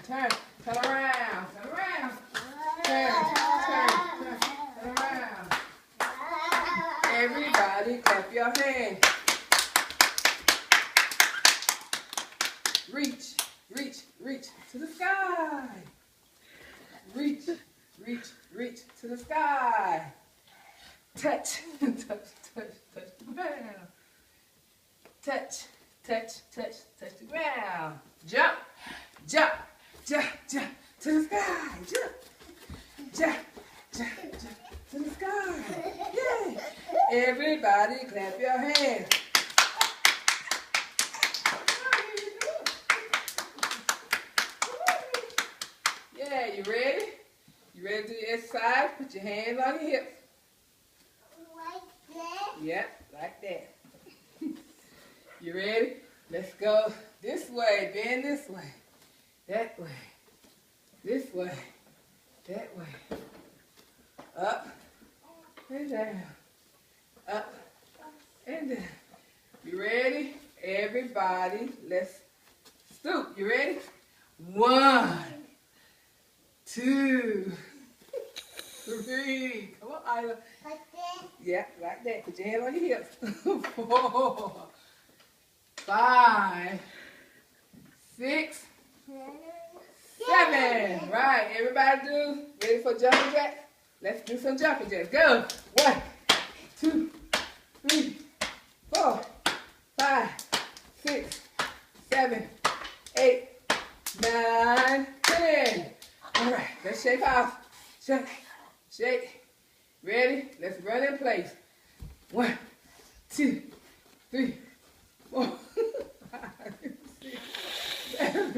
turn around, turn around. Everybody clap your hands. Reach, reach, reach to the sky. Reach, reach, reach to the sky. Touch, touch, touch, touch the ground. Touch, touch, touch, touch the ground. Jump, jump, jump, jump to the sky. Jump, jump, jump, jump to the sky. Yay! Everybody clap your hands. Yeah, you ready? You ready to do the exercise? Put your hands on your hips. Like that? Yep, like that. You ready? Let's go this way, bend this way, that way, this way, that way. Up and down, up and down. You ready? Everybody, let's stoop. You ready? 1, 2, 3. Come on, Isla. Like that? Yeah, like that. Put your hand on your hips. 4, 5, 6, 7. Right, everybody do. Ready for jumping jacks? Let's do some jumping jacks. Go. 1, 2, 3, 4, 5, 6, 7, 8, 9, 10. All right, let's shake off. Shake, shake. Ready? Let's run in place. 1, 2, 3, 4, 5, 6, 7.